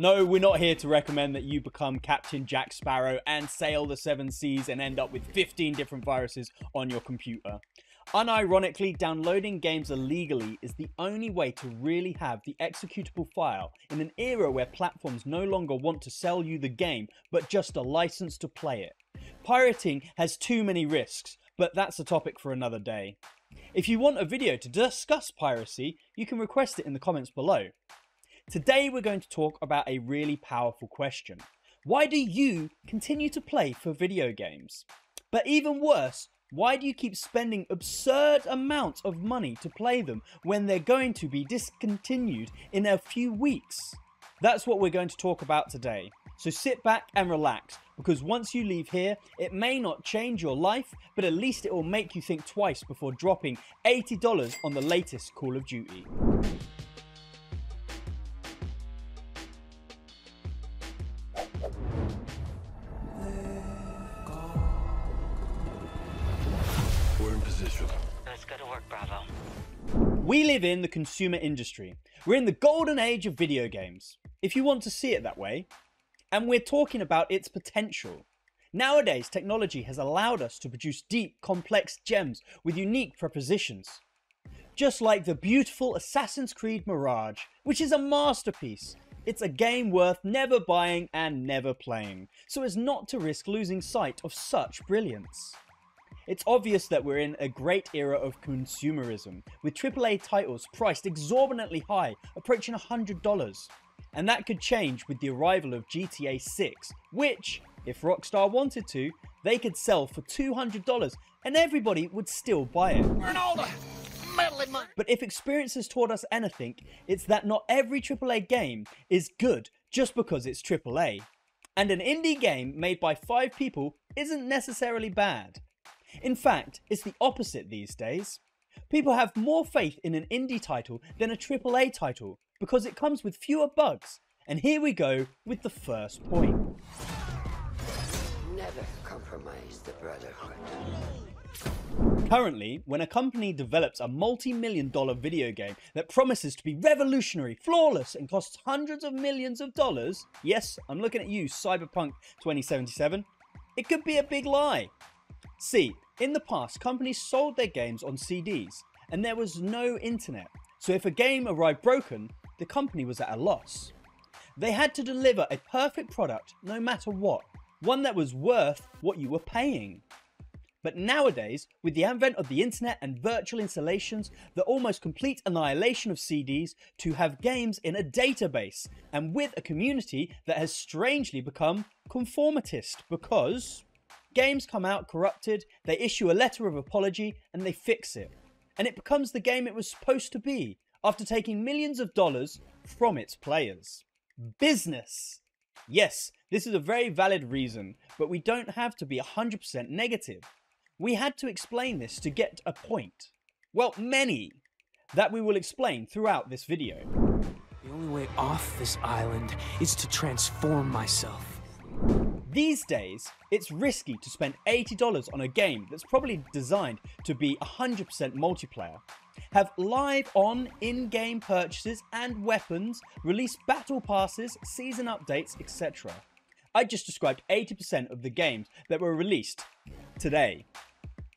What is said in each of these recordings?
No, we're not here to recommend that you become Captain Jack Sparrow and sail the seven seas and end up with 15 different viruses on your computer. Unironically, downloading games illegally is the only way to really have the executable file in an era where platforms no longer want to sell you the game, but just a license to play it. Pirating has too many risks, but that's a topic for another day. If you want a video to discuss piracy, you can request it in the comments below. Today we're going to talk about a really powerful question. Why do you continue to play for video games? But even worse, why do you keep spending absurd amounts of money to play them when they're going to be discontinued in a few weeks? That's what we're going to talk about today. So sit back and relax, because once you leave here, it may not change your life, but at least it will make you think twice before dropping $80 on the latest Call of Duty. We're in position. Let's go to work, Bravo. We live in the consumer industry. We're in the golden age of video games, if you want to see it that way. And we're talking about its potential. Nowadays, technology has allowed us to produce deep, complex gems with unique propositions. Just like the beautiful Assassin's Creed Mirage, which is a masterpiece. It's a game worth never buying and never playing, so as not to risk losing sight of such brilliance. It's obvious that we're in a great era of consumerism, with AAA titles priced exorbitantly high, approaching $100. And that could change with the arrival of GTA 6, which, if Rockstar wanted to, they could sell for $200 and everybody would still buy it. But if experience has taught us anything, it's that not every AAA game is good just because it's AAA. And an indie game made by 5 people isn't necessarily bad. In fact, it's the opposite these days. People have more faith in an indie title than a AAA title because it comes with fewer bugs. And here we go with the first point. Never compromise the Brotherhood. Currently, when a company develops a multi-million-dollar video game that promises to be revolutionary, flawless, and costs hundreds of millions of dollars, yes, I'm looking at you, Cyberpunk 2077, it could be a big lie. See, in the past, companies sold their games on CDs, and there was no internet. So if a game arrived broken, the company was at a loss. They had to deliver a perfect product no matter what, one that was worth what you were paying. But nowadays, with the advent of the internet and virtual installations, the almost complete annihilation of CDs, to have games in a database, and with a community that has strangely become conformitist because games come out corrupted, they issue a letter of apology, and they fix it. And it becomes the game it was supposed to be, after taking millions of dollars from its players. Business. Yes, this is a very valid reason, but we don't have to be 100% negative. We had to explain this to get a point. Well, many, that we will explain throughout this video. The only way off this island is to transform myself. These days, it's risky to spend $80 on a game that's probably designed to be 100% multiplayer, have live on in-game purchases and weapons, release battle passes, season updates, etc. I just described 80% of the games that were released today.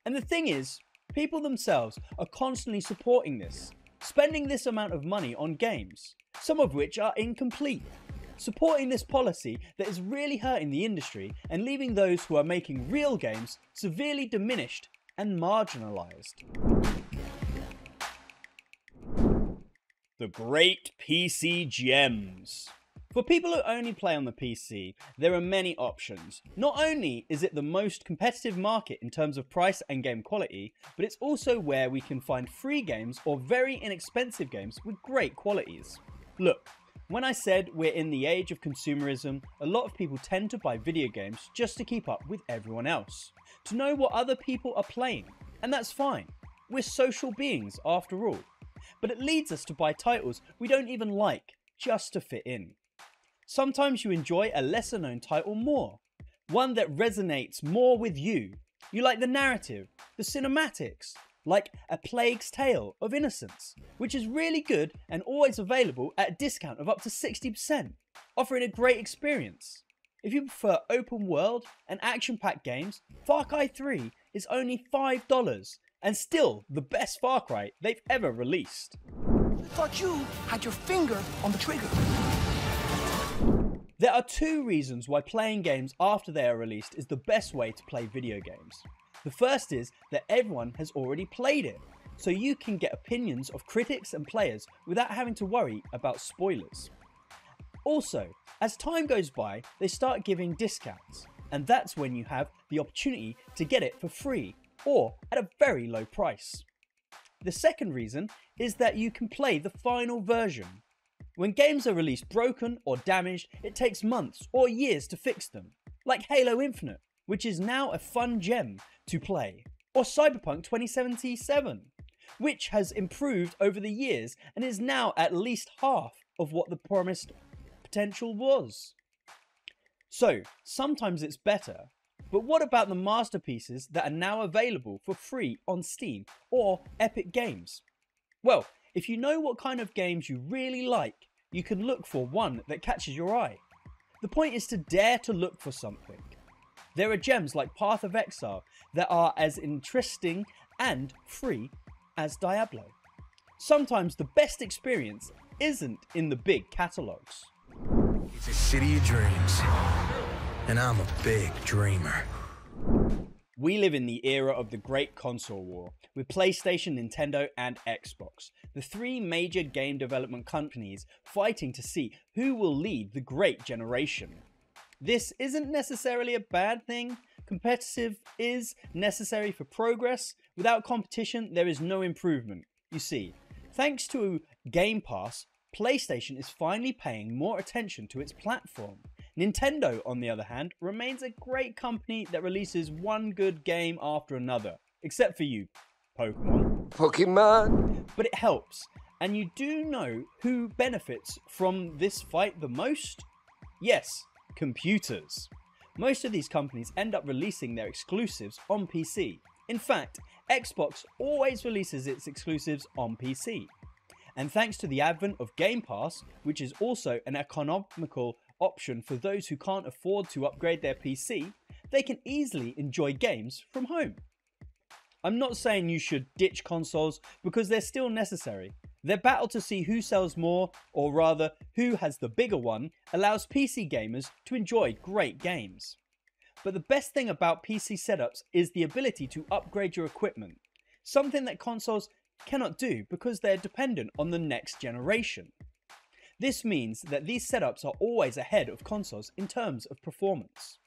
And the thing is, people themselves are constantly supporting this, spending this amount of money on games, some of which are incomplete. Supporting this policy that is really hurting the industry and leaving those who are making real games severely diminished and marginalised. The Great PC Gems. For people who only play on the PC, there are many options. Not only is it the most competitive market in terms of price and game quality, but it's also where we can find free games or very inexpensive games with great qualities. Look, when I said we're in the age of consumerism, a lot of people tend to buy video games just to keep up with everyone else, to know what other people are playing, and that's fine. We're social beings after all. But it leads us to buy titles we don't even like, just to fit in. Sometimes you enjoy a lesser known title more, one that resonates more with you. You like the narrative, the cinematics, like A Plague's Tale of Innocence, which is really good and always available at a discount of up to 60%. offering a great experience. If you prefer open world and action-packed games, Far Cry 3 is only $5 and still the best Far Cry they've ever released. I thought you had your finger on the trigger. There are two reasons why playing games after they are released is the best way to play video games. The first is that everyone has already played it, so you can get opinions of critics and players without having to worry about spoilers. Also, as time goes by, they start giving discounts, and that's when you have the opportunity to get it for free or at a very low price. The second reason is that you can play the final version. When games are released broken or damaged, it takes months or years to fix them, like Halo Infinite, which is now a fun gem to play, or Cyberpunk 2077, which has improved over the years and is now at least half of what the promised potential was. So, sometimes it's better, but what about the masterpieces that are now available for free on Steam or Epic Games? Well, if you know what kind of games you really like, you can look for one that catches your eye. The point is to dare to look for something. There are gems like Path of Exile that are as interesting and free as Diablo. Sometimes the best experience isn't in the big catalogues. It's a city of dreams, and I'm a big dreamer. We live in the era of the great console war, with PlayStation, Nintendo and Xbox, the three major game development companies fighting to see who will lead the great generation. This isn't necessarily a bad thing. Competitive is necessary for progress. Without competition, there is no improvement. You see, thanks to Game Pass, PlayStation is finally paying more attention to its platform. Nintendo, on the other hand, remains a great company that releases one good game after another. Except for you, Pokemon? But it helps. And you do know who benefits from this fight the most? Yes, computers. Most of these companies end up releasing their exclusives on PC. In fact, Xbox always releases its exclusives on PC. And thanks to the advent of Game Pass, which is also an economical option for those who can't afford to upgrade their PC, they can easily enjoy games from home. I'm not saying you should ditch consoles because they're still necessary. Their battle to see who sells more, or rather who has the bigger one, allows PC gamers to enjoy great games. But the best thing about PC setups is the ability to upgrade your equipment, something that consoles cannot do because they're dependent on the next generation. This means that these setups are always ahead of consoles in terms of performance.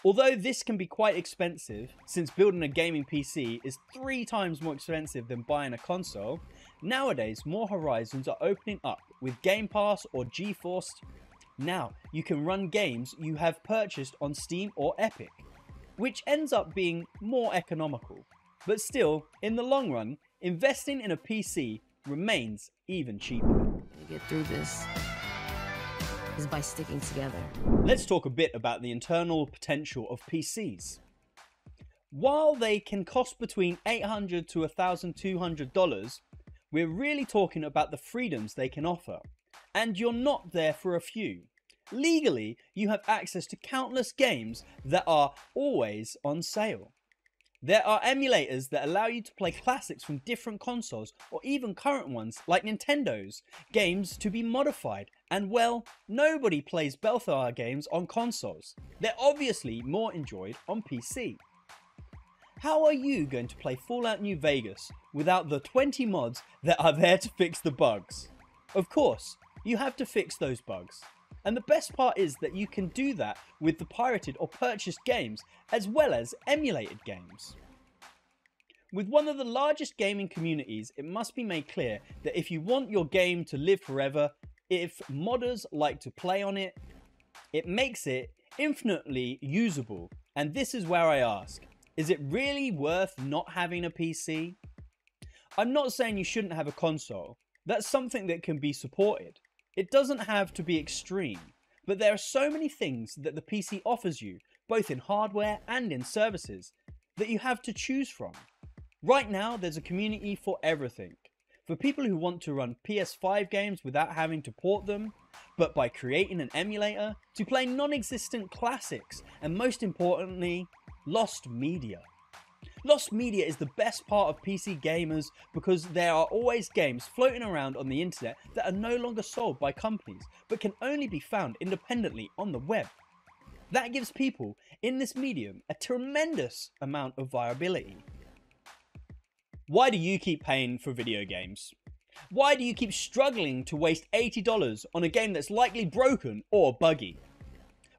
Although this can be quite expensive, since building a gaming PC is 3 times more expensive than buying a console, nowadays more horizons are opening up with Game Pass or GeForce. Now you can run games you have purchased on Steam or Epic, which ends up being more economical. But still, in the long run, investing in a PC remains even cheaper. To get through this is by sticking together. Let's talk a bit about the internal potential of PCs. While they can cost between $800 to $1,200, we're really talking about the freedoms they can offer. And you're not there for a few. Legally, you have access to countless games that are always on sale. There are emulators that allow you to play classics from different consoles or even current ones like Nintendo's games to be modified, and well, nobody plays Bethesda games on consoles. They're obviously more enjoyed on PC. How are you going to play Fallout New Vegas without the 20 mods that are there to fix the bugs? Of course, you have to fix those bugs. And the best part is that you can do that with the pirated or purchased games as well as emulated games. With one of the largest gaming communities, it must be made clear that if you want your game to live forever, if modders like to play on it, it makes it infinitely usable. And this is where I ask, is it really worth not having a PC? I'm not saying you shouldn't have a console. That's something that can be supported. It doesn't have to be extreme, but there are so many things that the PC offers you, both in hardware and in services, that you have to choose from. Right now, there's a community for everything. For people who want to run PS5 games without having to port them, but by creating an emulator to play non-existent classics and, most importantly, lost media. Lost media is the best part of PC gamers because there are always games floating around on the internet that are no longer sold by companies but can only be found independently on the web. That gives people in this medium a tremendous amount of viability. Why do you keep paying for video games? Why do you keep struggling to waste $80 on a game that's likely broken or buggy?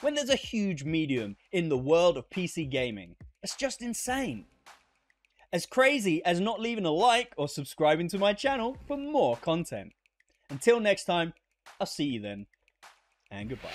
When there's a huge medium in the world of PC gaming, it's just insane. As crazy as not leaving a like or subscribing to my channel for more content. Until next time, I'll see you then, and goodbye.